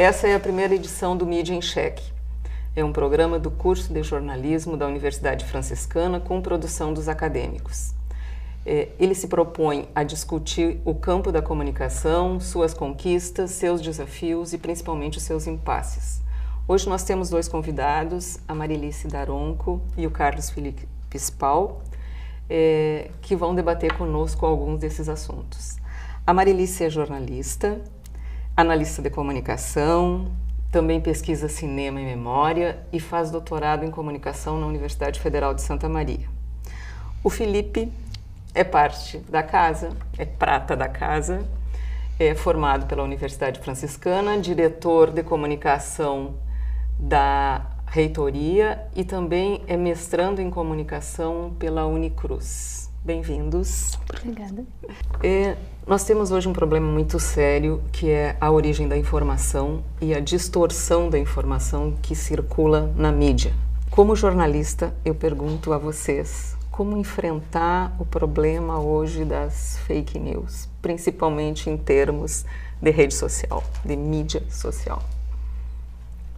Essa é a primeira edição do Mídia em Xeque. É um programa do curso de jornalismo da Universidade Franciscana com produção dos acadêmicos. Ele se propõe a discutir o campo da comunicação, suas conquistas, seus desafios e principalmente os seus impasses. Hoje nós temos dois convidados, a Marilice Daronco e o Carlos Felipe Spal, que vão debater conosco alguns desses assuntos. A Marilice é jornalista, analista de comunicação, também pesquisa cinema e memória e faz doutorado em comunicação na Universidade Federal de Santa Maria. O Felipe é parte da casa, é prata da casa, é formado pela Universidade Franciscana, diretor de comunicação da reitoria e também é mestrando em comunicação pela Unicruz. Bem-vindos. Obrigada. Nós temos hoje um problema muito sério, que é a origem da informação e a distorção da informação que circula na mídia. Como jornalista, eu pergunto a vocês, como enfrentar o problema hoje das fake news, principalmente em termos de rede social, de mídia social?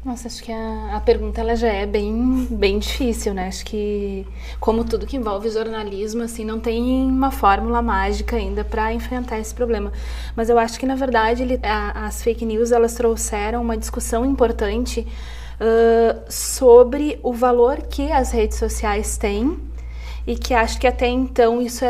Nossa, acho que a pergunta ela já é bem difícil, né? Acho que, como tudo que envolve jornalismo, assim, não tem uma fórmula mágica ainda para enfrentar esse problema. Mas eu acho que, na verdade, as fake news, elas trouxeram uma discussão importante sobre o valor que as redes sociais têm e que acho que até então isso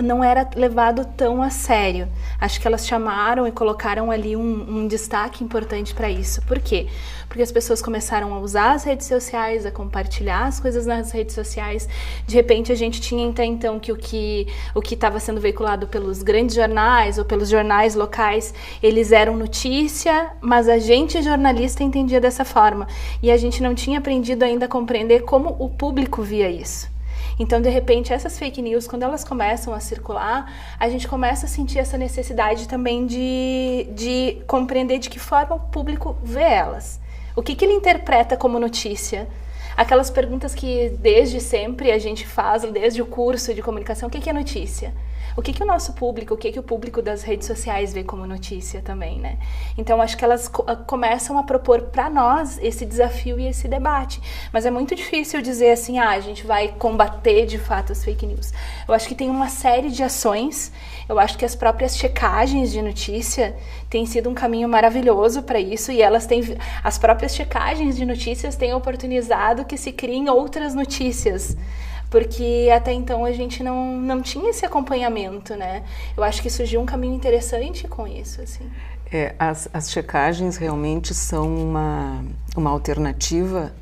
não era levado tão a sério. Acho que elas chamaram e colocaram ali um destaque importante para isso. Por quê? Porque as pessoas começaram a usar as redes sociais, a compartilhar as coisas nas redes sociais. De repente a gente tinha até então que o que estava sendo veiculado pelos grandes jornais ou pelos jornais locais, eles eram notícia, mas a gente jornalista entendia dessa forma. E a gente não tinha aprendido ainda a compreender como o público via isso. Então, de repente, essas fake news, quando elas começam a circular, a gente começa a sentir essa necessidade também de compreender de que forma o público vê elas. O que ele interpreta como notícia? Aquelas perguntas que desde sempre a gente faz, desde o curso de comunicação, o que é notícia? O que o nosso público, o que o público das redes sociais vê como notícia também, né? Então, acho que elas começam a propor para nós esse desafio e esse debate. Mas é muito difícil dizer assim, a gente vai combater de fato as fake news. Eu acho que tem uma série de ações. Eu acho que as próprias checagens de notícia têm sido um caminho maravilhoso para isso e as próprias checagens de notícias têm oportunizado que se criem outras notícias. Porque até então a gente não tinha esse acompanhamento, né? Eu acho que surgiu um caminho interessante com isso, assim. As checagens realmente são uma alternativa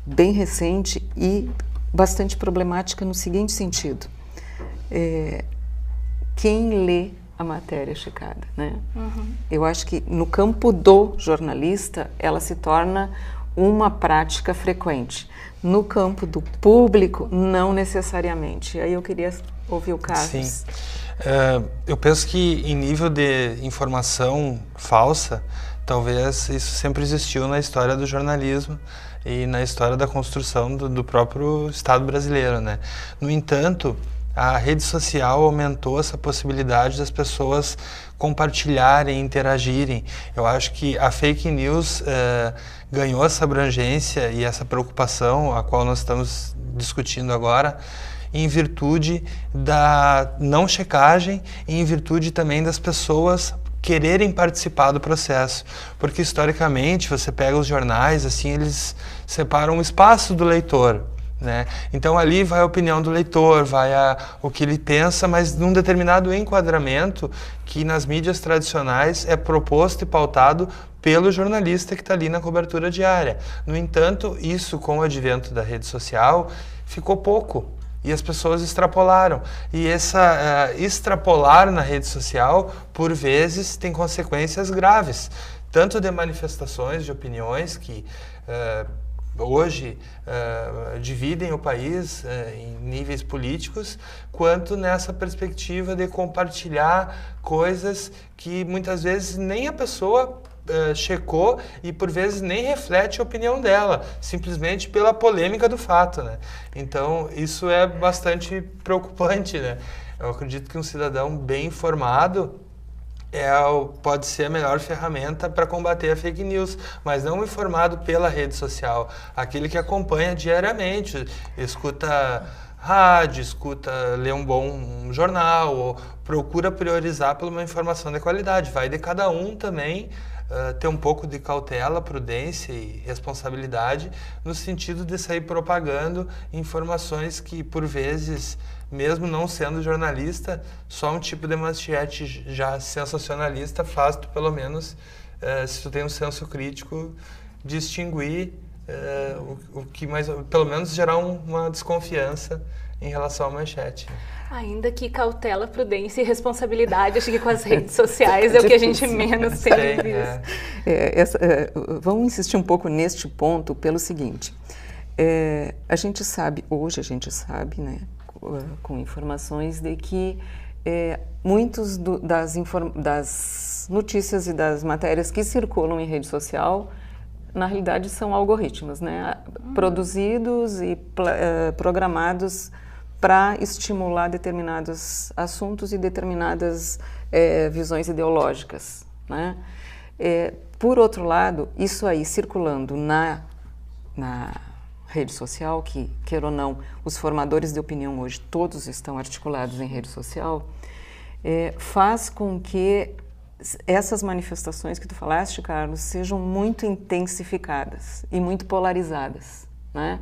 bem recente e bastante problemática no seguinte sentido. Quem lê a matéria checada, né? Uhum. Eu acho que no campo do jornalista ela se torna uma prática frequente. No campo do público, não necessariamente. Aí eu queria ouvir o Carlos. Sim. Eu penso que em nível de informação falsa, talvez isso sempre existiu na história do jornalismo e na história da construção do próprio Estado brasileiro, né? No entanto, a rede social aumentou essa possibilidade das pessoas compartilharem, interagirem. Eu acho que a fake news ganhou essa abrangência e essa preocupação a qual nós estamos discutindo agora em virtude da não checagem e em virtude também das pessoas quererem participar do processo. Porque historicamente, você pega os jornais, assim, eles separam o espaço do leitor, né? Então ali vai a opinião do leitor, vai o que ele pensa, mas num determinado enquadramento que nas mídias tradicionais é proposto e pautado pelo jornalista que está ali na cobertura diária. No entanto, isso com o advento da rede social ficou pouco e as pessoas extrapolaram. E extrapolar na rede social, por vezes, tem consequências graves, tanto de manifestações de opiniões que hoje dividem o país em níveis políticos, quanto nessa perspectiva de compartilhar coisas que muitas vezes nem a pessoa checou e por vezes nem reflete a opinião dela, simplesmente pela polêmica do fato, né? Então isso é bastante preocupante, né? Eu acredito que um cidadão bem informado pode ser a melhor ferramenta para combater a fake news, mas não informado pela rede social. Aquele que acompanha diariamente, escuta rádio, lê um bom jornal, ou procura priorizar por uma informação de qualidade. Vai de cada um também ter um pouco de cautela, prudência e responsabilidade no sentido de sair propagando informações que, por vezes, mesmo não sendo jornalista, só um tipo de manchete já sensacionalista faz tu, pelo menos, se tu tem um senso crítico, distinguir o que mais, pelo menos gerar uma desconfiança em relação à manchete. Ainda que cautela, prudência e responsabilidade, acho que com as redes sociais é o que a gente menos tem visto. Vamos insistir um pouco neste ponto pelo seguinte, a gente sabe, né, com informações de que muitos das notícias e das matérias que circulam em rede social, na realidade, são algoritmos, né, produzidos e programados para estimular determinados assuntos e determinadas visões ideológicas, né? Por outro lado, isso aí circulando na rede social, que, queira ou não, os formadores de opinião hoje todos estão articulados em rede social, faz com que essas manifestações que tu falaste, Carlos, sejam muito intensificadas e muito polarizadas, né?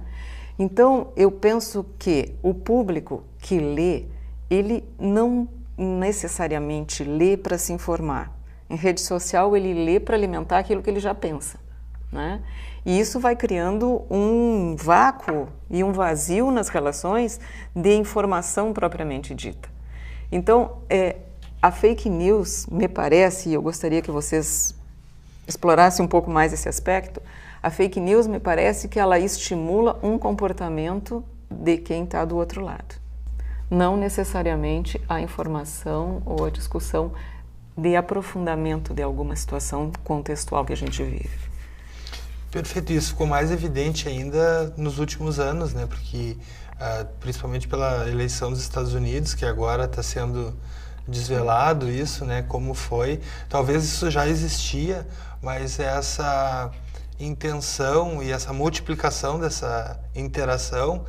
Então, eu penso que o público que lê, ele não necessariamente lê para se informar. Em rede social, ele lê para alimentar aquilo que ele já pensa, né? E isso vai criando um vácuo e um vazio nas relações de informação propriamente dita. Então, a fake news, me parece, e eu gostaria que vocês explorassem um pouco mais esse aspecto, a fake news me parece que ela estimula um comportamento de quem está do outro lado. Não necessariamente a informação ou a discussão de aprofundamento de alguma situação contextual que a gente vive. Perfeito, isso ficou mais evidente ainda nos últimos anos, né? Porque principalmente pela eleição dos Estados Unidos, que agora está sendo desvelado isso, né? Como foi. Talvez isso já existia, mas essa intenção e essa multiplicação dessa interação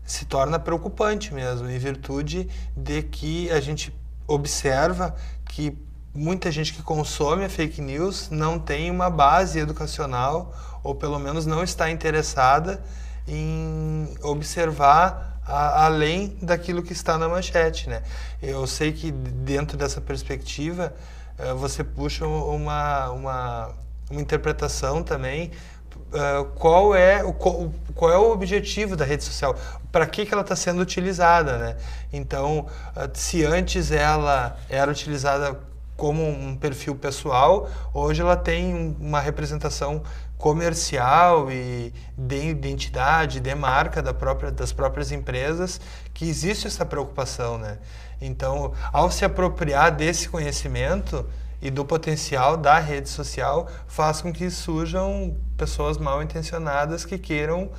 se torna preocupante mesmo, em virtude de que a gente observa que muita gente que consome a fake news não tem uma base educacional, ou pelo menos não está interessada em observar além daquilo que está na manchete, né? Eu sei que dentro dessa perspectiva você puxa uma interpretação também, qual é o objetivo da rede social, para que ela está sendo utilizada, né? Então, se antes ela era utilizada como um perfil pessoal, hoje ela tem uma representação comercial e de identidade, de marca das próprias empresas, que existe essa preocupação, né? Então, ao se apropriar desse conhecimento e do potencial da rede social, faz com que surjam pessoas mal intencionadas que queiram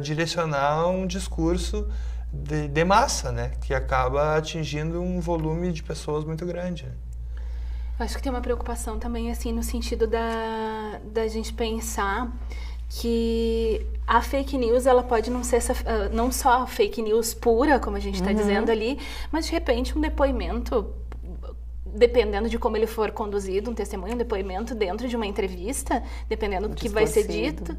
direcionar um discurso de massa, né? Que acaba atingindo um volume de pessoas muito grande, né? Eu acho que tem uma preocupação também, assim, no sentido da gente pensar que a fake news, ela pode não ser não só a fake news pura, como a gente está dizendo ali, mas de repente um depoimento, dependendo de como ele for conduzido, um testemunho, um depoimento dentro de uma entrevista, dependendo do que vai ser dito,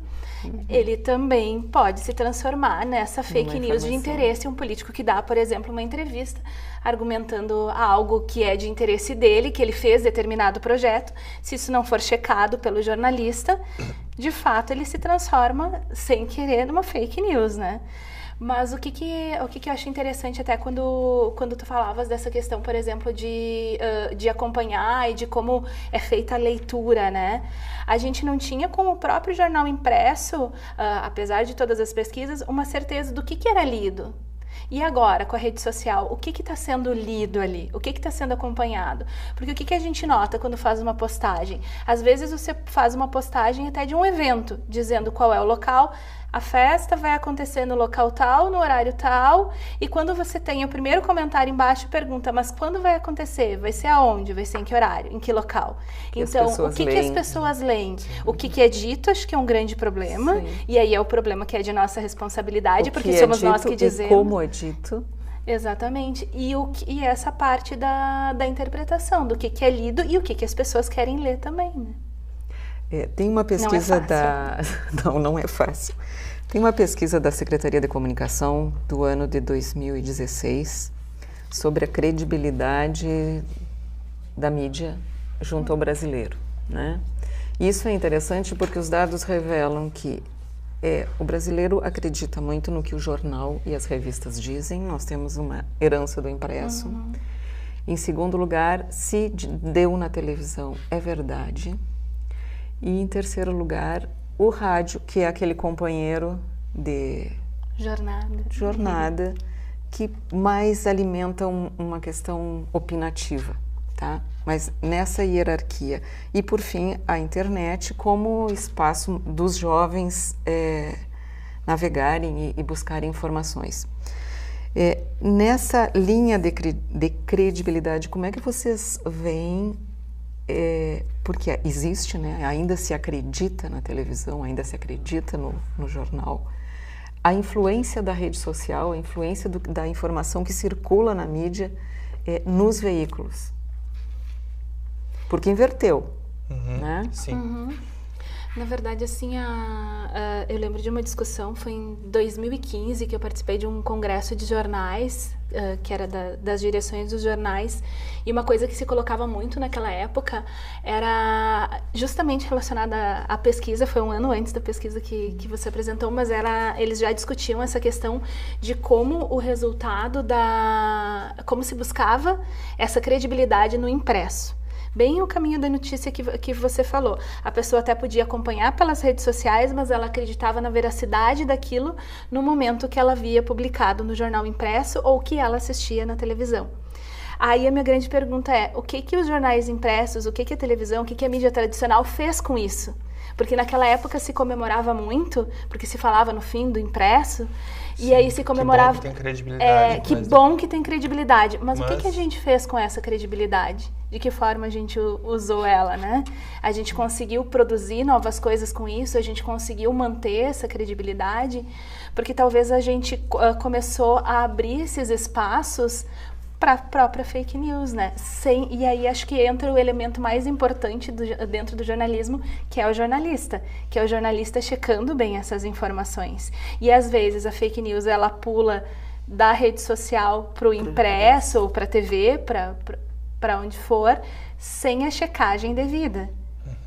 ele também pode se transformar nessa fake news de interesse. Um político que dá, por exemplo, uma entrevista argumentando algo que é de interesse dele, que ele fez determinado projeto, se isso não for checado pelo jornalista, de fato ele se transforma, sem querer, numa fake news, né? Mas o que eu acho interessante até quando tu falavas dessa questão, por exemplo, de acompanhar e de como é feita a leitura, né? A gente não tinha com o próprio jornal impresso, apesar de todas as pesquisas, uma certeza do que era lido. E agora, com a rede social, o que está sendo lido ali? O que está sendo acompanhado? Porque o que a gente nota quando faz uma postagem? Às vezes você faz uma postagem até de um evento, dizendo qual é o local. a festa vai acontecer no local tal, no horário tal, e quando você tem o primeiro comentário embaixo, pergunta, mas quando vai acontecer? Vai ser aonde? Vai ser em que horário? Em que local? Então, o que as pessoas leem? O que é dito, acho que é um grande problema, e aí é o problema que é de nossa responsabilidade, porque somos nós que dizemos. E como é dito. Exatamente. E essa parte da interpretação, do que é lido e o que as pessoas querem ler também, né? Tem uma pesquisa não é fácil. Tem uma pesquisa da Secretaria de Comunicação do ano de 2016 sobre a credibilidade da mídia junto ao brasileiro, né? Isso é interessante porque os dados revelam que o brasileiro acredita muito no que o jornal e as revistas dizem. Nós temos uma herança do impresso. Em segundo lugar, se deu na televisão, é verdade. E em terceiro lugar, o rádio, que é aquele companheiro de jornada que mais alimenta uma questão opinativa, tá? Mas nessa hierarquia. E, por fim, a internet como espaço dos jovens navegarem e buscarem informações. Nessa linha de credibilidade, como é que vocês veem, porque existe, né, ainda se acredita na televisão, ainda se acredita no jornal, a influência da rede social, a influência da informação que circula na mídia nos veículos? Porque inverteu, né? Sim. Na verdade, assim, eu lembro de uma discussão, foi em 2015, que eu participei de um congresso de jornais, que era das direções dos jornais, e uma coisa que se colocava muito naquela época era justamente relacionada à pesquisa. Foi um ano antes da pesquisa que você apresentou, mas eles já discutiam essa questão de como o resultado como se buscava essa credibilidade no impresso. Bem o caminho da notícia que você falou. A pessoa até podia acompanhar pelas redes sociais, mas ela acreditava na veracidade daquilo no momento que ela via publicado no jornal impresso ou que ela assistia na televisão. Aí a minha grande pergunta é, o que os jornais impressos, o que a televisão, o que a mídia tradicional fez com isso? Porque naquela época se comemorava muito, porque se falava no fim do impresso, e aí se comemorava... Que bom que tem credibilidade. Que bom que tem credibilidade. Mas o que a gente fez com essa credibilidade? De que forma a gente usou ela, né? A gente conseguiu produzir novas coisas com isso, a gente conseguiu manter essa credibilidade, porque talvez a gente começou a abrir esses espaços para a própria fake news, né? E aí acho que entra o elemento mais importante dentro do jornalismo, que é o jornalista checando bem essas informações. E às vezes a fake news, ela pula da rede social para o impresso ou para a TV, para onde for, sem a checagem devida.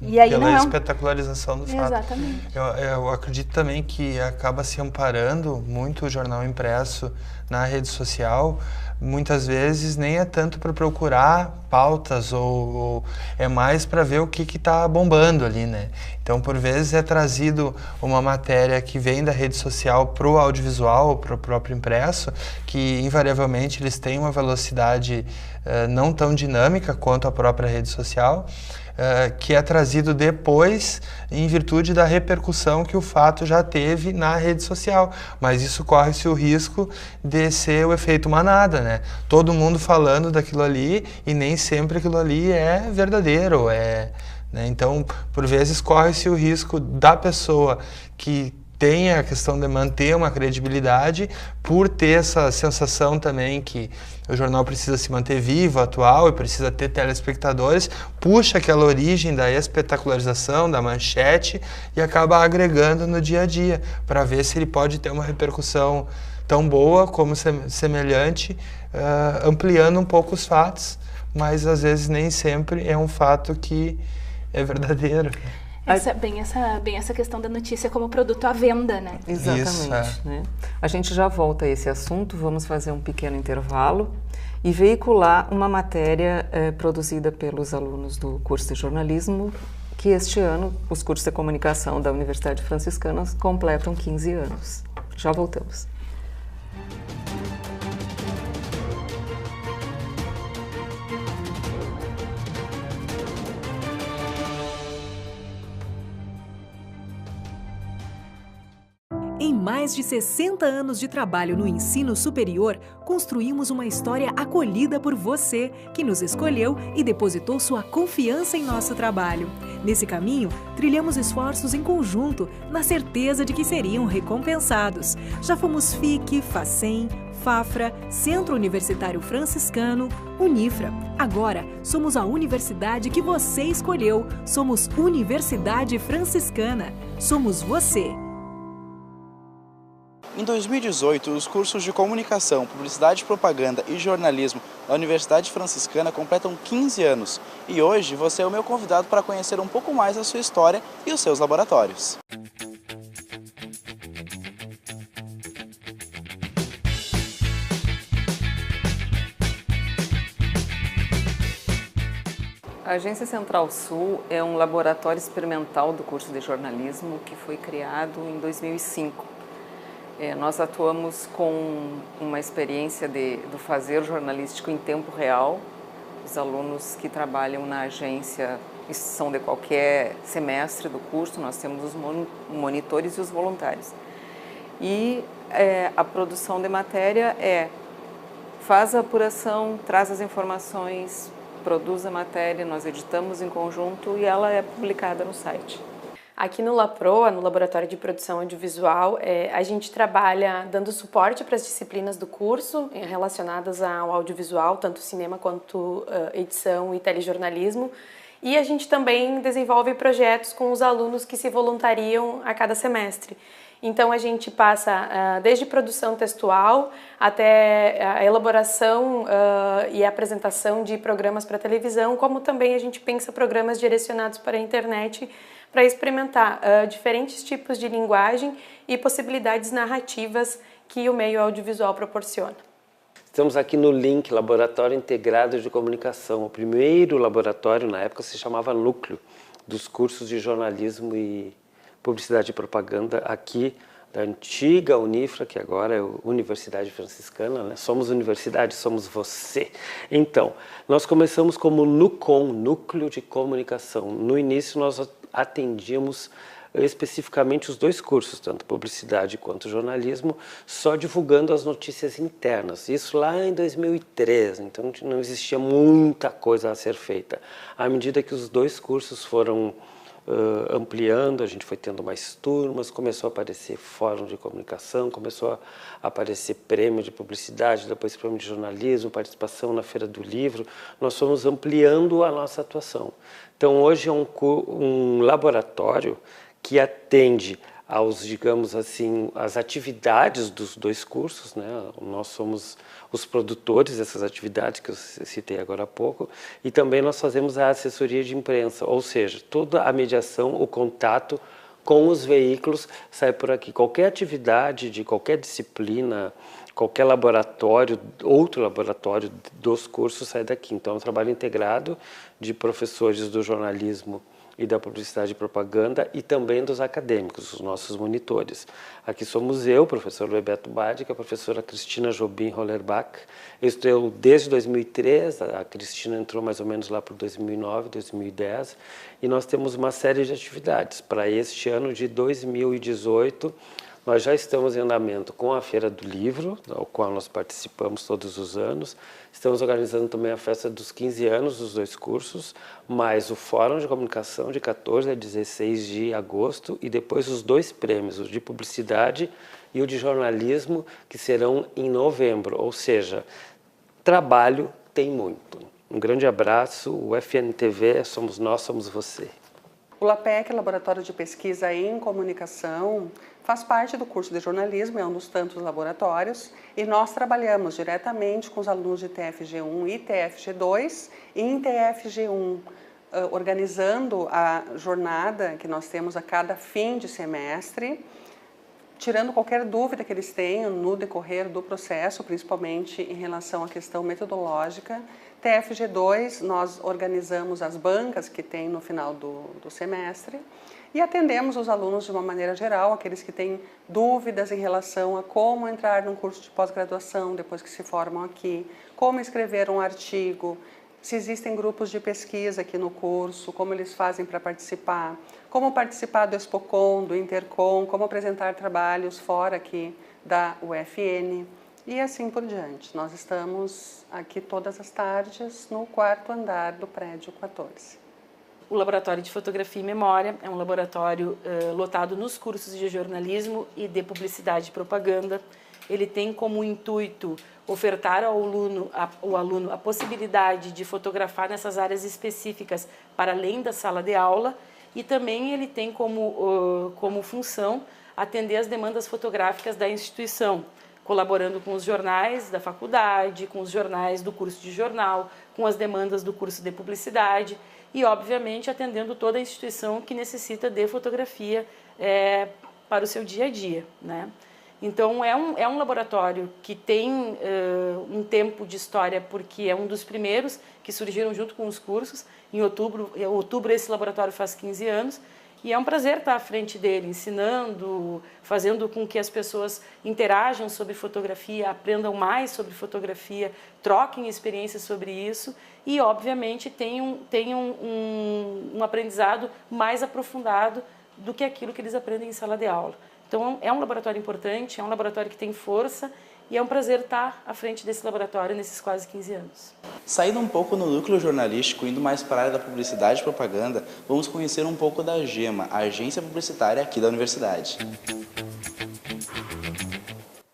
E aí pela espetacularização do fato. Exatamente. Eu acredito também que acaba se amparando muito o jornal impresso na rede social. Muitas vezes nem é tanto para procurar pautas ou é mais para ver o que está bombando ali, né? Então, por vezes é trazido uma matéria que vem da rede social para o audiovisual, para o próprio impresso, que invariavelmente eles têm uma velocidade não tão dinâmica quanto a própria rede social, que é trazido depois em virtude da repercussão que o fato já teve na rede social. Mas isso corre-se o risco de ser o efeito manada, né? Todo mundo falando daquilo ali e nem sempre aquilo ali é verdadeiro, né? Então, por vezes, corre-se o risco da pessoa que tem a questão de manter uma credibilidade, por ter essa sensação também que o jornal precisa se manter vivo, atual, e precisa ter telespectadores, puxa aquela origem da espetacularização, da manchete, e acaba agregando no dia a dia, para ver se ele pode ter uma repercussão tão boa como semelhante, ampliando um pouco os fatos, mas às vezes nem sempre é um fato que é verdadeiro. Bem essa questão da notícia como produto à venda, né? Exatamente. Né? A gente já volta a esse assunto, vamos fazer um pequeno intervalo e veicular uma matéria produzida pelos alunos do curso de jornalismo, que este ano os cursos de comunicação da Universidade Franciscana completam 15 anos. Já voltamos. Em mais de 60 anos de trabalho no ensino superior, construímos uma história acolhida por você, que nos escolheu e depositou sua confiança em nosso trabalho. Nesse caminho, trilhamos esforços em conjunto, na certeza de que seriam recompensados. Já fomos FIC, FACEM, FAFRA, Centro Universitário Franciscano, Unifra. Agora, somos a universidade que você escolheu. Somos Universidade Franciscana. Somos você. Em 2018, os cursos de Comunicação, Publicidade, Propaganda e Jornalismo da Universidade Franciscana completam 15 anos. E hoje você é o meu convidado para conhecer um pouco mais a sua história e os seus laboratórios. A Agência Central Sul é um laboratório experimental do curso de jornalismo que foi criado em 2005. Nós atuamos com uma experiência do fazer jornalístico em tempo real. Os alunos que trabalham na agência são de qualquer semestre do curso, nós temos os monitores e os voluntários. E a produção de matéria faz a apuração, traz as informações, produz a matéria, nós editamos em conjunto e ela é publicada no site. Aqui no LAPROA, no Laboratório de Produção Audiovisual, a gente trabalha dando suporte para as disciplinas do curso relacionadas ao audiovisual, tanto cinema quanto edição e telejornalismo. E a gente também desenvolve projetos com os alunos que se voluntariam a cada semestre. Então a gente passa desde produção textual até a elaboração e a apresentação de programas para televisão, como também a gente pensa programas direcionados para a internet para experimentar diferentes tipos de linguagem e possibilidades narrativas que o meio audiovisual proporciona. Estamos aqui no LINC, Laboratório Integrado de Comunicação. O primeiro laboratório, na época, se chamava Núcleo, dos cursos de jornalismo e publicidade e propaganda aqui da antiga Unifra, que agora é a Universidade Franciscana, né? Somos universidade, somos você. Então, nós começamos como NUCOM, Núcleo de Comunicação. No início, nós atendíamos especificamente os dois cursos, tanto publicidade quanto jornalismo, só divulgando as notícias internas. Isso lá em 2003, então não existia muita coisa a ser feita. À medida que os dois cursos foram ampliando, a gente foi tendo mais turmas, começou a aparecer fórum de comunicação, começou a aparecer prêmio de publicidade, depois prêmio de jornalismo, participação na Feira do Livro. Nós fomos ampliando a nossa atuação. Então hoje é um laboratório que atende aos, digamos assim, as atividades dos dois cursos, né? Nós somos os produtores dessas atividades que eu citei agora há pouco, e também nós fazemos a assessoria de imprensa, ou seja, toda a mediação, o contato com os veículos sai por aqui. Qualquer atividade de qualquer disciplina, qualquer laboratório, outro laboratório dos cursos sai daqui. Então é um trabalho integrado de professores do jornalismo e da publicidade e propaganda e também dos acadêmicos, os nossos monitores. Aqui somos eu, professor Bebeto Badic, a professora Cristina Jobim Rollerbach. Eu estou desde 2003, a Cristina entrou mais ou menos lá por 2009, 2010, e nós temos uma série de atividades. Para este ano de 2018, nós já estamos em andamento com a Feira do Livro, ao qual nós participamos todos os anos. Estamos organizando também a festa dos 15 anos dos dois cursos, mais o Fórum de Comunicação de 14 a 16 de agosto e depois os dois prêmios, o de Publicidade e o de Jornalismo, que serão em novembro. Ou seja, trabalho tem muito. Um grande abraço, o FNTV, somos nós, somos você. O LAPEC, Laboratório de Pesquisa em Comunicação, faz parte do curso de jornalismo, é um dos tantos laboratórios, e nós trabalhamos diretamente com os alunos de TFG1 e TFG2, e em TFG1, organizando a jornada que nós temos a cada fim de semestre, tirando qualquer dúvida que eles tenham no decorrer do processo, principalmente em relação à questão metodológica. TFG2, nós organizamos as bancas que tem no final do semestre e atendemos os alunos de uma maneira geral, aqueles que têm dúvidas em relação a como entrar num curso de pós-graduação depois que se formam aqui, como escrever um artigo, se existem grupos de pesquisa aqui no curso, como eles fazem para participar, como participar do Expocom, do Intercom, como apresentar trabalhos fora aqui da UFN e assim por diante. Nós estamos aqui todas as tardes no 4º andar do prédio 14. O Laboratório de Fotografia e Memória é um laboratório lotado nos cursos de jornalismo e de publicidade e propaganda. Ele tem como intuito ofertar ao aluno a possibilidade de fotografar nessas áreas específicas para além da sala de aula, e também ele tem como função atender as demandas fotográficas da instituição, colaborando com os jornais da faculdade, com os jornais do curso de jornal, com as demandas do curso de publicidade e, obviamente, atendendo toda a instituição que necessita de fotografia para o seu dia a dia, né? Então, é um laboratório que tem um tempo de história, porque é um dos primeiros que surgiram junto com os cursos. Em outubro esse laboratório faz 15 anos, e é um prazer estar à frente dele, ensinando, fazendo com que as pessoas interajam sobre fotografia, aprendam mais sobre fotografia, troquem experiências sobre isso e, obviamente, tenham um aprendizado mais aprofundado do que aquilo que eles aprendem em sala de aula. Então, é um laboratório importante, é um laboratório que tem força e é um prazer estar à frente desse laboratório nesses quase 15 anos. Saindo um pouco no núcleo jornalístico, indo mais para a área da publicidade e propaganda, vamos conhecer um pouco da AGEMA, a agência publicitária aqui da universidade.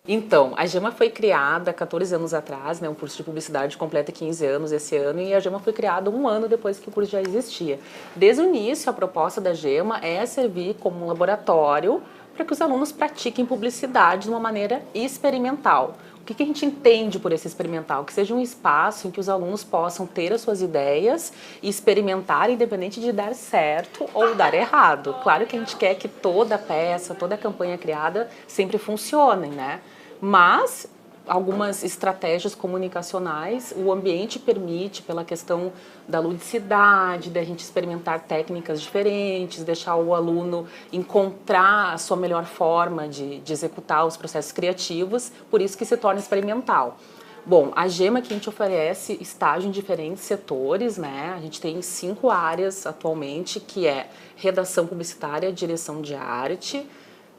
Então, a AGEMA foi criada 14 anos atrás, né? Um curso de publicidade completa 15 anos esse ano, e a AGEMA foi criada um ano depois que o curso já existia. Desde o início, a proposta da AGEMA é servir como um laboratório para que os alunos pratiquem publicidade de uma maneira experimental. O que a gente entende por esse experimental? Que seja um espaço em que os alunos possam ter as suas ideias e experimentar, independente de dar certo ou dar errado. Claro que a gente quer que toda peça, toda campanha criada sempre funcione, né? Mas algumas estratégias comunicacionais, o ambiente permite, pela questão da ludicidade, da gente experimentar técnicas diferentes, deixar o aluno encontrar a sua melhor forma de executar os processos criativos, por isso que se torna experimental. Bom, a AGEMA que a gente oferece estágio em diferentes setores, né? A gente tem 5 áreas atualmente, que é redação publicitária, direção de arte,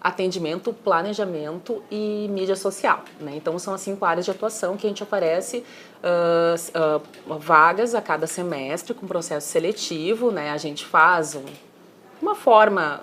atendimento, planejamento e mídia social, né? Então são as 5 áreas de atuação que a gente oferece vagas a cada semestre com processo seletivo, né? A gente faz uma forma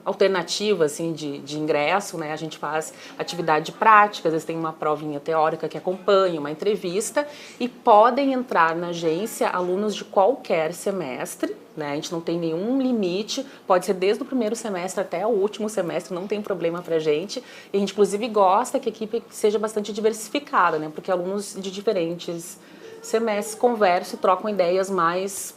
alternativa assim, de ingresso, né? A gente faz atividade prática, às vezes tem uma provinha teórica que acompanha, uma entrevista, e podem entrar na agência alunos de qualquer semestre, né? A gente não tem nenhum limite, pode ser desde o primeiro semestre até o último semestre, não tem problema pra gente. E a gente inclusive gosta que a equipe seja bastante diversificada, né? Porque alunos de diferentes semestres conversam e trocam ideias mais,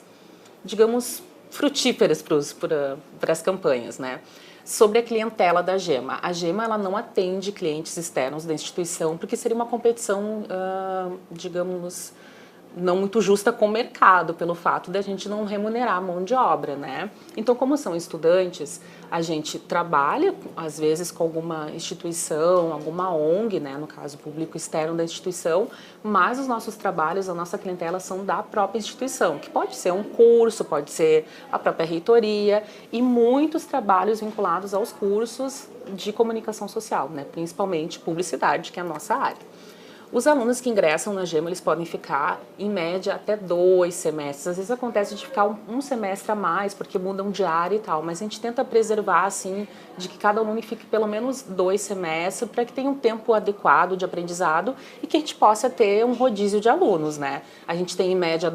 digamos, frutíferas para as campanhas, né? Sobre a clientela da AGEMA. A AGEMA ela não atende clientes externos da instituição, porque seria uma competição, digamos, não muito justa com o mercado, pelo fato de a gente não remunerar a mão de obra, né? Então, como são estudantes, a gente trabalha, às vezes, com alguma instituição, alguma ONG, né? No caso, público externo da instituição, mas os nossos trabalhos, a nossa clientela são da própria instituição, que pode ser um curso, pode ser a própria reitoria, e muitos trabalhos vinculados aos cursos de comunicação social, né? Principalmente publicidade, que é a nossa área. Os alunos que ingressam na AGEMA, eles podem ficar, em média, até 2 semestres. Às vezes acontece de ficar um semestre a mais, porque mudam de área e tal, mas a gente tenta preservar, assim, de que cada aluno fique pelo menos 2 semestres, para que tenha um tempo adequado de aprendizado e que a gente possa ter um rodízio de alunos, né? A gente tem, em média,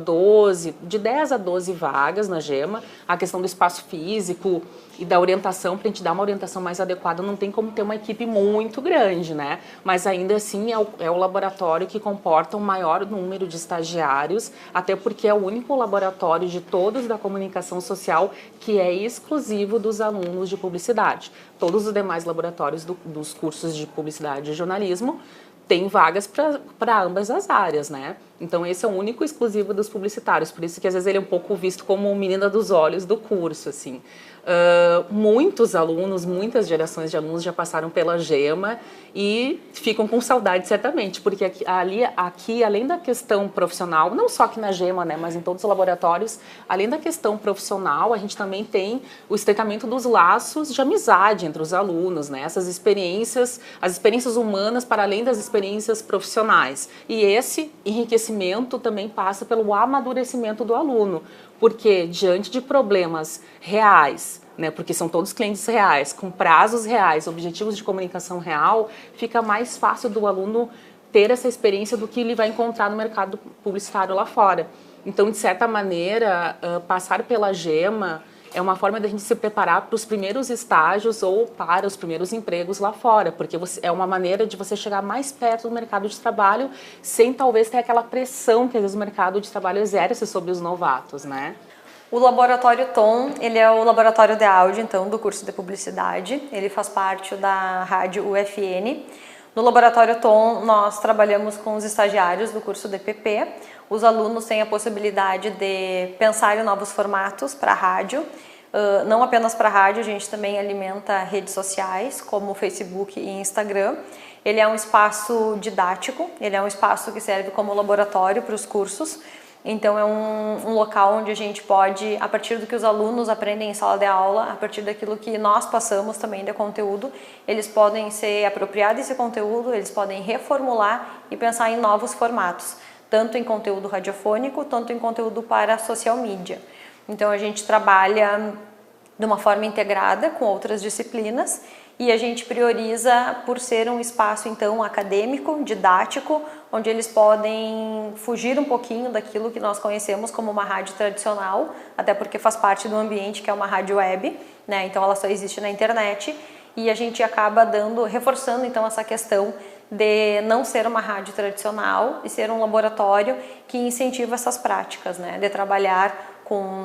de 10 a 12 vagas na AGEMA. A questão do espaço físico e da orientação, para a gente dar uma orientação mais adequada, não tem como ter uma equipe muito grande, né? Mas ainda assim é o laboratório que comporta um maior número de estagiários, até porque é o único laboratório de todos da comunicação social que é exclusivo dos alunos de publicidade. Todos os demais laboratórios dos cursos de publicidade e jornalismo têm vagas para ambas as áreas, né? Então esse é o único exclusivo dos publicitários, por isso que às vezes ele é um pouco visto como menina dos olhos do curso, assim. muitos alunos, muitas gerações de alunos já passaram pela GEMA e ficam com saudade certamente, porque aqui além da questão profissional, não só aqui na GEMA, né, mas em todos os laboratórios, além da questão profissional, a gente também tem o estreitamento dos laços de amizade entre os alunos, né, essas experiências, as experiências humanas para além das experiências profissionais. E esse enriquecimento também passa pelo amadurecimento do aluno, porque diante de problemas reais, né, porque são todos clientes reais, com prazos reais, objetivos de comunicação real, fica mais fácil do aluno ter essa experiência do que ele vai encontrar no mercado publicitário lá fora. Então, de certa maneira, passar pela GEMA é uma forma da gente se preparar para os primeiros estágios ou para os primeiros empregos lá fora, porque é uma maneira de você chegar mais perto do mercado de trabalho sem talvez ter aquela pressão que às vezes o mercado de trabalho exerce sobre os novatos, né? O Laboratório Tom, ele é o laboratório de áudio, então, do curso de publicidade. Ele faz parte da rádio UFN. No Laboratório Tom, nós trabalhamos com os estagiários do curso de PP. Os alunos têm a possibilidade de pensar em novos formatos para a rádio. Não apenas para a rádio, a gente também alimenta redes sociais, como Facebook e Instagram. Ele é um espaço didático, ele é um espaço que serve como laboratório para os cursos. Então é um local onde a gente pode, a partir do que os alunos aprendem em sala de aula, a partir daquilo que nós passamos também de conteúdo, eles podem se apropriar desse conteúdo, eles podem reformular e pensar em novos formatos, tanto em conteúdo radiofônico, tanto em conteúdo para social media. Então a gente trabalha de uma forma integrada com outras disciplinas e a gente prioriza por ser um espaço então acadêmico, didático, onde eles podem fugir um pouquinho daquilo que nós conhecemos como uma rádio tradicional, até porque faz parte do ambiente que é uma rádio web, né? Então ela só existe na internet e a gente acaba reforçando então essa questão de não ser uma rádio tradicional e ser um laboratório que incentiva essas práticas, né? De trabalhar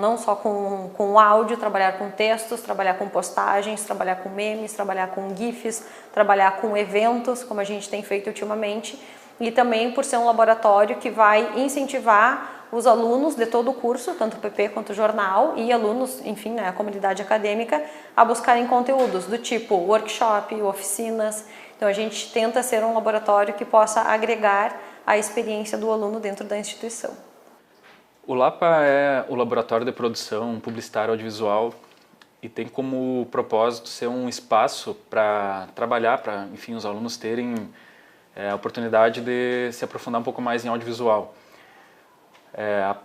não só com áudio, trabalhar com textos, trabalhar com postagens, trabalhar com memes, trabalhar com GIFs, trabalhar com eventos, como a gente tem feito ultimamente, e também por ser um laboratório que vai incentivar os alunos de todo o curso, tanto o PP quanto o jornal, e alunos, enfim, né, a comunidade acadêmica, a buscarem conteúdos do tipo workshop, oficinas. Então a gente tenta ser um laboratório que possa agregar a experiência do aluno dentro da instituição. O LAPA é o Laboratório de Produção Publicitária Audiovisual e tem como propósito ser um espaço para trabalhar, para, enfim, os alunos terem a oportunidade de se aprofundar um pouco mais em audiovisual.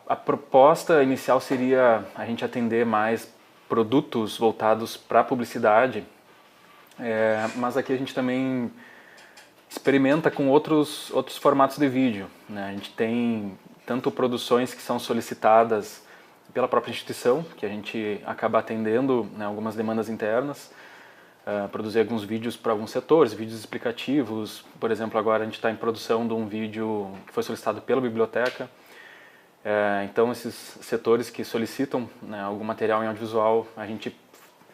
A proposta inicial seria a gente atender mais produtos voltados para a publicidade, mas aqui a gente também experimenta com outros formatos de vídeo, né? A gente tem tanto produções que são solicitadas pela própria instituição, que a gente acaba atendendo, né, algumas demandas internas, produzir alguns vídeos para alguns setores, vídeos explicativos. Por exemplo, agora a gente está em produção de um vídeo que foi solicitado pela biblioteca. Então, esses setores que solicitam, né, algum material em audiovisual, a gente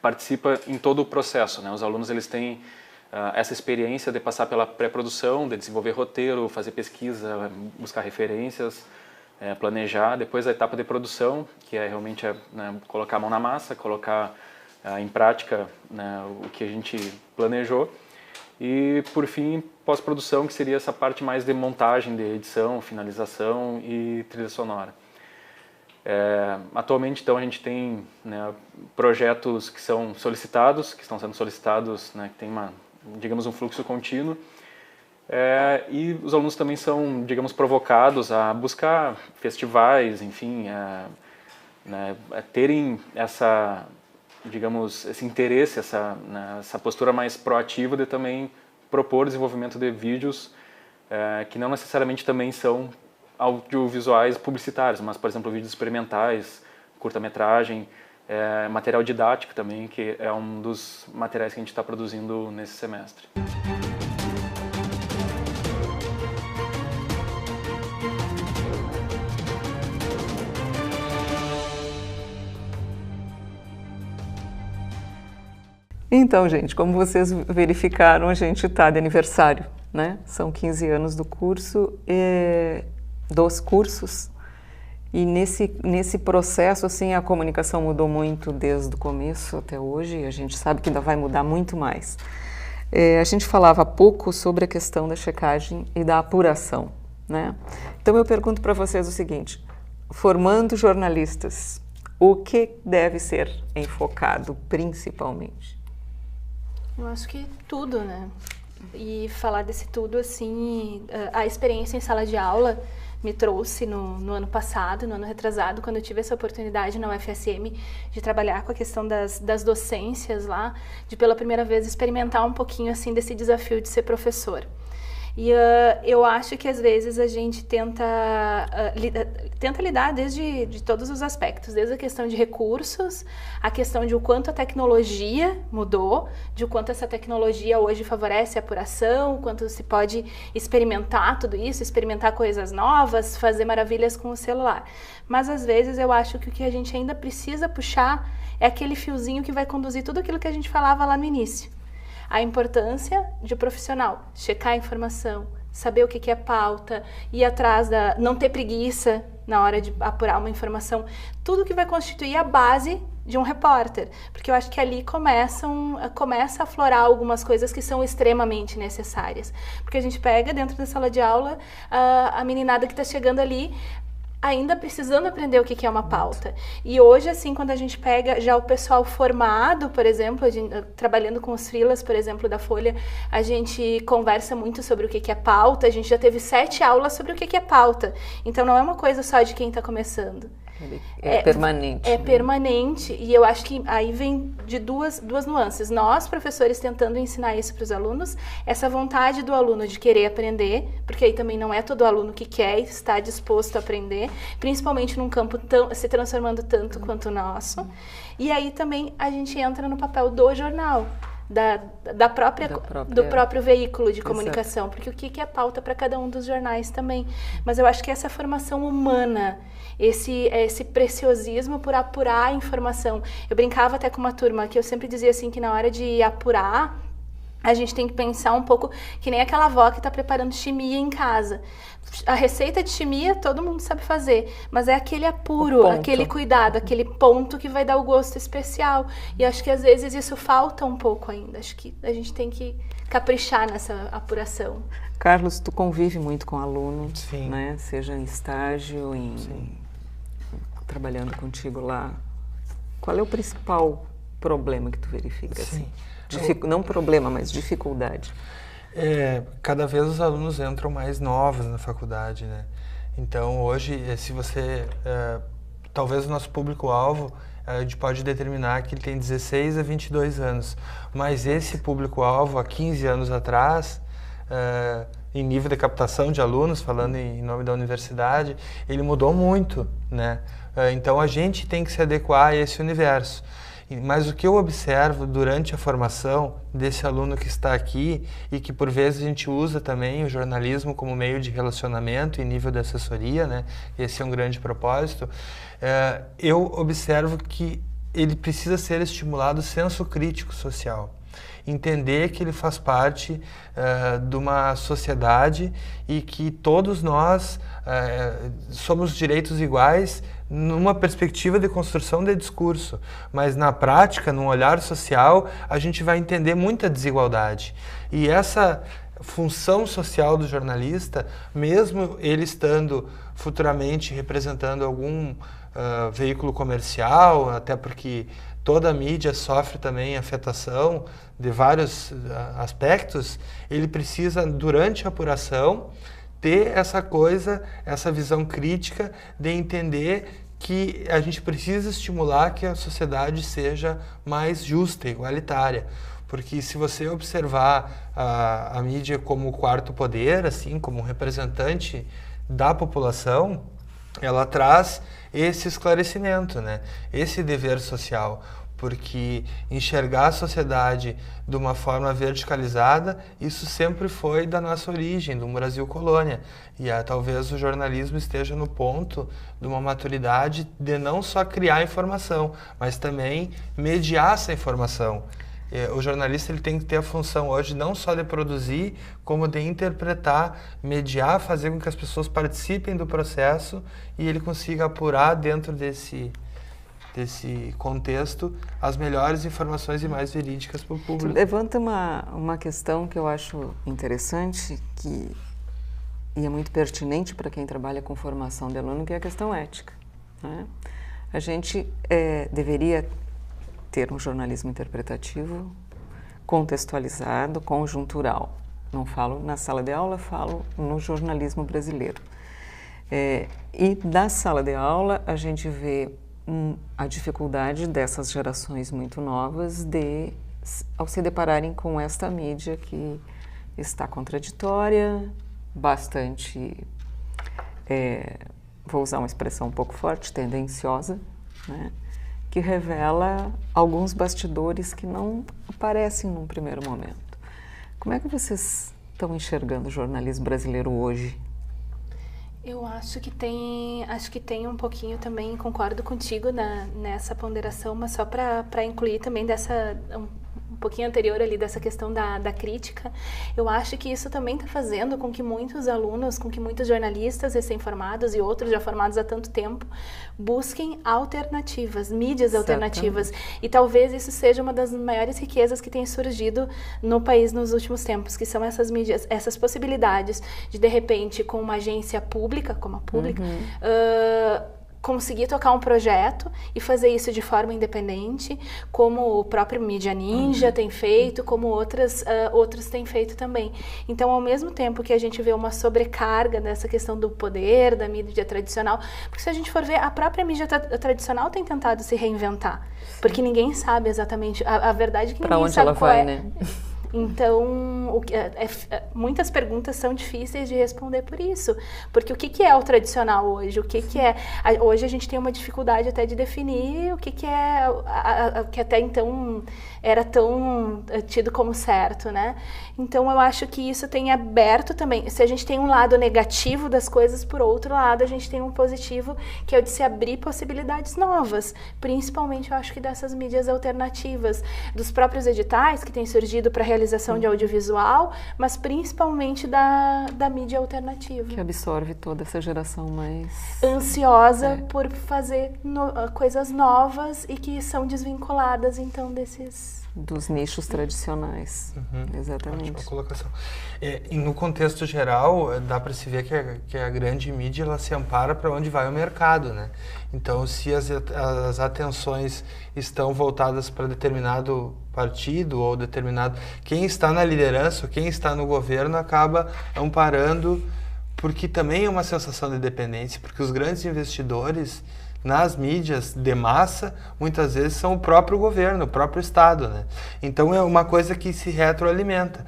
participa em todo o processo, né? Os alunos eles têm essa experiência de passar pela pré-produção, de desenvolver roteiro, fazer pesquisa, buscar referências, planejar. Depois a etapa de produção, que é realmente né, colocar a mão na massa, colocar em prática, né, o que a gente planejou. E, por fim, pós-produção, que seria essa parte mais de montagem, de edição, finalização e trilha sonora. Atualmente, então, a gente tem, né, projetos que são solicitados, que estão sendo solicitados, né, que tem digamos, um fluxo contínuo. E os alunos também são, digamos, provocados a buscar festivais, enfim, né, terem digamos, esse interesse, essa postura mais proativa de também propor desenvolvimento de vídeos que não necessariamente também são audiovisuais publicitários, mas, por exemplo, vídeos experimentais, curta-metragem, material didático também, que é um dos materiais que a gente está produzindo nesse semestre. Então, gente, como vocês verificaram, a gente está de aniversário, né? São 15 anos do curso, dos cursos, E nesse processo, assim, a comunicação mudou muito desde o começo até hoje, e a gente sabe que ainda vai mudar muito mais. A gente falava há pouco sobre a questão da checagem e da apuração, né? Então eu pergunto para vocês o seguinte, formando jornalistas, o que deve ser enfocado principalmente? Eu acho que tudo, né? E falar desse tudo, assim, a experiência em sala de aula me trouxe no ano passado, no ano retrasado, quando eu tive essa oportunidade na UFSM de trabalhar com a questão das docências lá, de pela primeira vez experimentar um pouquinho assim desse desafio de ser professor. E eu acho que às vezes a gente tenta lidar de todos os aspectos, desde a questão de recursos, a questão de o quanto a tecnologia mudou, de o quanto essa tecnologia hoje favorece a apuração, o quanto se pode experimentar tudo isso, experimentar coisas novas, fazer maravilhas com o celular. Mas às vezes eu acho que o que a gente ainda precisa puxar é aquele fiozinho que vai conduzir tudo aquilo que a gente falava lá no início. A importância de um profissional, checar a informação, saber o que é pauta, ir atrás não ter preguiça na hora de apurar uma informação, tudo que vai constituir a base de um repórter, porque eu acho que ali começa a aflorar algumas coisas que são extremamente necessárias, porque a gente pega dentro da sala de aula a meninada que está chegando ali, ainda precisando aprender o que é uma pauta. E hoje, assim, quando a gente pega já o pessoal formado, por exemplo, trabalhando com os freelas, por exemplo, da Folha, a gente conversa muito sobre o que é pauta, a gente já teve 7 aulas sobre o que é pauta. Então, não é uma coisa só de quem está começando. É permanente. É permanente, e eu acho que aí vem de duas nuances. Nós, professores, tentando ensinar isso para os alunos, essa vontade do aluno de querer aprender, porque aí também não é todo aluno que quer e está disposto a aprender, principalmente num campo se transformando tanto quanto o nosso. E aí também a gente entra no papel do jornal, do próprio veículo de comunicação, porque o que é pauta para cada um dos jornais também. Mas eu acho que essa formação humana, esse preciosismo por apurar a informação. Eu brincava até com uma turma que eu sempre dizia assim que na hora de apurar, a gente tem que pensar um pouco que nem aquela avó que está preparando chimia em casa. A receita de chimia todo mundo sabe fazer, mas é aquele apuro, aquele cuidado, aquele ponto que vai dar o gosto especial. E acho que às vezes isso falta um pouco ainda. Acho que a gente tem que caprichar nessa apuração. Carlos, tu convive muito com alunos, Sim. né? Seja em estágio, trabalhando contigo lá. Qual é o principal problema que tu verifica? Assim? Não problema, mas dificuldade. Cada vez os alunos entram mais novos na faculdade, né? Então, hoje, se você... talvez o nosso público-alvo, a gente pode determinar que ele tem 16 a 22 anos. Mas esse público-alvo, há 15 anos atrás, em nível de captação de alunos, falando em nome da universidade, ele mudou muito, né? Então, a gente tem que se adequar a esse universo. Mas o que eu observo durante a formação desse aluno que está aqui e que por vezes a gente usa também o jornalismo como meio de relacionamento em nível de assessoria, né? Esse é um grande propósito. Eu observo que ele precisa ser estimulado o senso crítico social. Entender que ele faz parte de uma sociedade e que todos nós somos direitos iguais numa perspectiva de construção de discurso, mas na prática, num olhar social, a gente vai entender muita desigualdade. E essa função social do jornalista, mesmo ele estando futuramente representando algum veículo comercial, até porque toda a mídia sofre também afetação de vários aspectos, ele precisa, durante a apuração, ter essa visão crítica de entender que a gente precisa estimular que a sociedade seja mais justa, igualitária. Porque se você observar a mídia como o quarto poder, assim, como um representante da população, ela traz esse esclarecimento, né? Esse dever social. Porque enxergar a sociedade de uma forma verticalizada, isso sempre foi da nossa origem, do Brasil colônia. E talvez o jornalismo esteja no ponto de uma maturidade de não só criar informação, mas também mediar essa informação. O jornalista ele tem que ter a função hoje não só de produzir, como de interpretar, mediar, fazer com que as pessoas participem do processo e ele consiga apurar dentro desse contexto as melhores informações e mais verídicas para o público. Levanta uma questão que eu acho interessante e é muito pertinente para quem trabalha com formação de aluno, que é a questão ética, né? A gente deveria ter um jornalismo interpretativo, contextualizado, conjuntural. Não falo na sala de aula, falo no jornalismo brasileiro. E da sala de aula a gente vê a dificuldade dessas gerações muito novas ao se depararem com esta mídia que está contraditória, bastante, vou usar uma expressão um pouco forte, tendenciosa, né? Que revela alguns bastidores que não aparecem num primeiro momento. Como é que vocês estão enxergando o jornalismo brasileiro hoje? Eu acho que tem um pouquinho também, concordo contigo nessa ponderação, mas só para incluir também um pouquinho anterior ali dessa questão da crítica, eu acho que isso também está fazendo com que muitos alunos, com que muitos jornalistas recém-formados e outros já formados há tanto tempo, busquem alternativas, mídias alternativas. E talvez isso seja uma das maiores riquezas que tem surgido no país nos últimos tempos, que são essas mídias, essas possibilidades de repente, com uma agência pública, como a Pública, conseguir tocar um projeto e fazer isso de forma independente, como o próprio Mídia Ninja tem feito, como outros têm feito também. Então, ao mesmo tempo que a gente vê uma sobrecarga dessa questão do poder, da mídia tradicional, porque se a gente for ver, a própria mídia tradicional tem tentado se reinventar, porque ninguém sabe exatamente, a verdade é que ninguém sabe qual é. Né? Então, muitas perguntas são difíceis de responder por isso. Porque o que é o tradicional hoje? O que é... Hoje a gente tem uma dificuldade até de definir o que é... que até então era tão tido como certo, né? Então, eu acho que isso tem aberto também. Se a gente tem um lado negativo das coisas, por outro lado, a gente tem um positivo, que é o de se abrir possibilidades novas. Principalmente, eu acho que dessas mídias alternativas, dos próprios editais que têm surgido para realização de audiovisual, mas principalmente da mídia alternativa. Que absorve toda essa geração mais... ansiosa por fazer coisas novas e que são desvinculadas, então, dos nichos tradicionais. Exatamente. Ótima colocação. E no contexto geral, dá para se ver que a grande mídia ela se ampara para onde vai o mercado, né? Então, se as atenções estão voltadas para determinado partido ou determinado... Quem está na liderança, quem está no governo acaba amparando, porque também é uma sensação de dependência, porque os grandes investidores nas mídias de massa, muitas vezes são o próprio governo, o próprio Estado, né? Então é uma coisa que se retroalimenta,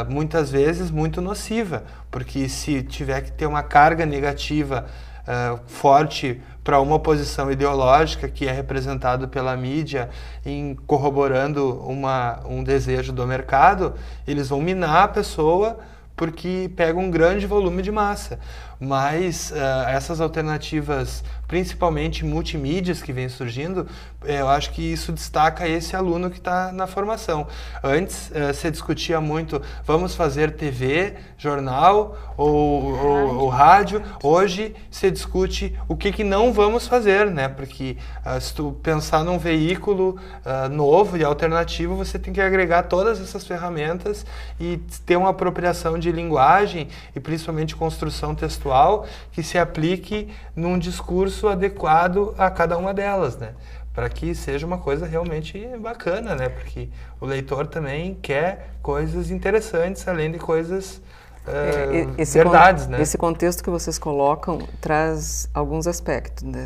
muitas vezes muito nociva, porque se tiver que ter uma carga negativa forte para uma oposição ideológica que é representado pela mídia corroborando um desejo do mercado, eles vão minar a pessoa porque pega um grande volume de massa. Mas essas alternativas, principalmente multimídias que vêm surgindo, eu acho que isso destaca esse aluno que está na formação. Antes se discutia muito, vamos fazer TV, jornal ou rádio. Hoje se discute o que não vamos fazer, né? Porque se tu pensar num veículo novo e alternativo, você tem que agregar todas essas ferramentas e ter uma apropriação de linguagem e principalmente construção textual que se aplique num discurso adequado a cada uma delas, né? Para que seja uma coisa realmente bacana, né? Porque o leitor também quer coisas interessantes, além de coisas verdades, né? Esse contexto que vocês colocam traz alguns aspectos, né?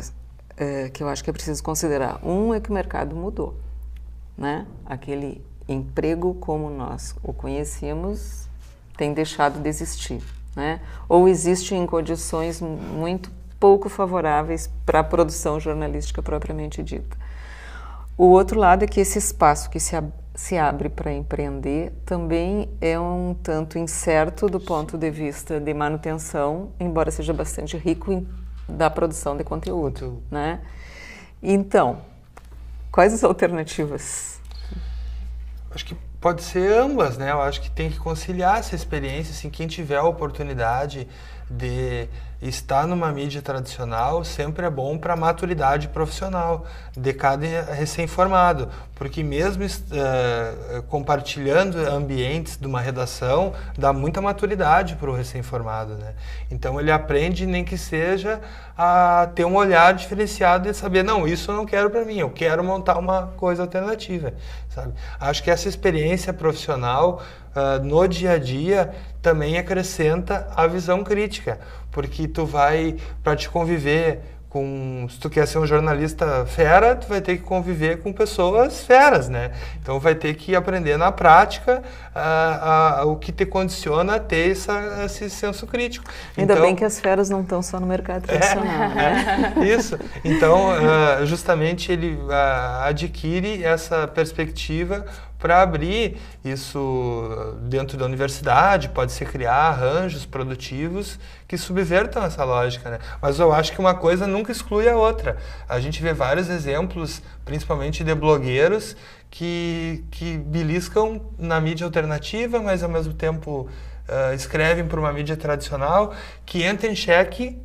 Que eu acho que é preciso considerar. Um é que o mercado mudou, né? Aquele emprego como nós o conhecíamos tem deixado de existir, né? Ou existe em condições muito pouco favoráveis para a produção jornalística propriamente dita. O outro lado é que esse espaço que se abre para empreender também é um tanto incerto do ponto de vista de manutenção, embora seja bastante rico da produção de conteúdo, né? Então, quais as alternativas? Acho que pode ser ambas, né? Eu acho que tem que conciliar essa experiência, assim, quem tiver a oportunidade de estar numa mídia tradicional sempre é bom para a maturidade profissional de cada recém-formado, porque mesmo compartilhando ambientes de uma redação, dá muita maturidade para o recém-formado, né? Então ele aprende, nem que seja, a ter um olhar diferenciado e saber, não, isso eu não quero para mim, eu quero montar uma coisa alternativa, sabe? Acho que essa experiência profissional no dia a dia também acrescenta a visão crítica, porque tu vai, para te conviver com, se tu quer ser um jornalista fera, tu vai ter que conviver com pessoas feras, né? Então vai ter que aprender na prática o que te condiciona a ter esse senso crítico. Ainda então, bem que as feras não estão só no mercado tradicional, né? Isso. Então, justamente ele adquire essa perspectiva para abrir isso dentro da universidade, pode se criar arranjos produtivos que subvertam essa lógica, né? Mas eu acho que uma coisa nunca exclui a outra. A gente vê vários exemplos, principalmente de blogueiros, que beliscam na mídia alternativa, mas ao mesmo tempo escrevem para uma mídia tradicional, que entra em xeque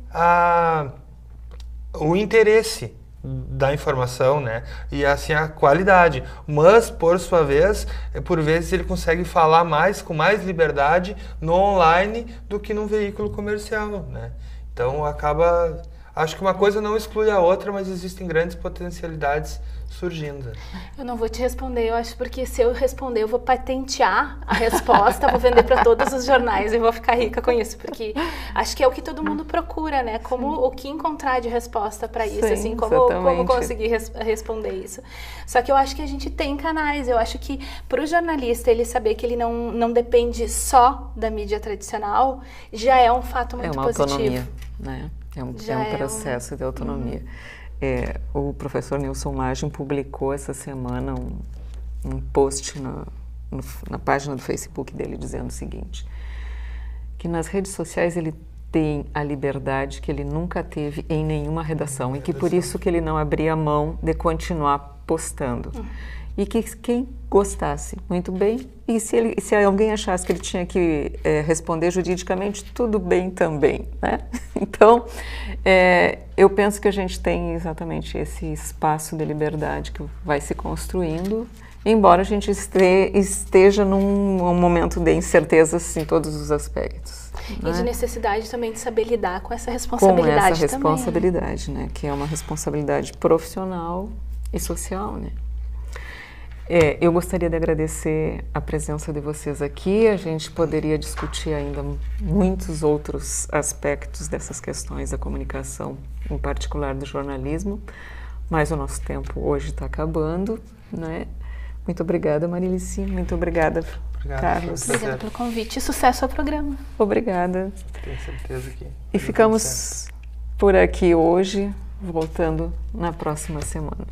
o interesse da informação, né? E assim a qualidade. Mas, por sua vez, por vezes ele consegue falar com mais liberdade no online do que num veículo comercial, né? Então acaba... Acho que uma coisa não exclui a outra, mas existem grandes potencialidades surgindo. Eu não vou te responder, eu acho, porque se eu responder, eu vou patentear a resposta, vou vender para todos os jornais e vou ficar rica com isso, porque acho que é o que todo mundo procura, né? Como o que encontrar de resposta para isso, assim, como conseguir responder isso. Só que eu acho que a gente tem canais, eu acho que para o jornalista ele saber que ele não depende só da mídia tradicional, já é um fato muito positivo. É uma autonomia, né? É um processo de autonomia. O professor Nilson Magem publicou essa semana um post na página do Facebook dele dizendo o seguinte, que nas redes sociais ele tem a liberdade que ele nunca teve em nenhuma redação e que por isso que ele não abria mão de continuar postando. E que quem gostasse, muito bem, e se alguém achasse que ele tinha que responder juridicamente, tudo bem também, né? Então, eu penso que a gente tem exatamente esse espaço de liberdade que vai se construindo, embora a gente esteja num momento de incertezas em todos os aspectos. E de necessidade também de saber lidar com essa responsabilidade também. Com essa responsabilidade, né? Que é uma responsabilidade profissional e social, né? Eu gostaria de agradecer a presença de vocês aqui. A gente poderia discutir ainda muitos outros aspectos dessas questões da comunicação, em particular do jornalismo, mas o nosso tempo hoje está acabando, né? Muito obrigada, Marilice. Muito obrigada, Carlos. Obrigada pelo convite e sucesso ao programa. Obrigada. Tenho certeza que... E ficamos por aqui hoje, voltando na próxima semana.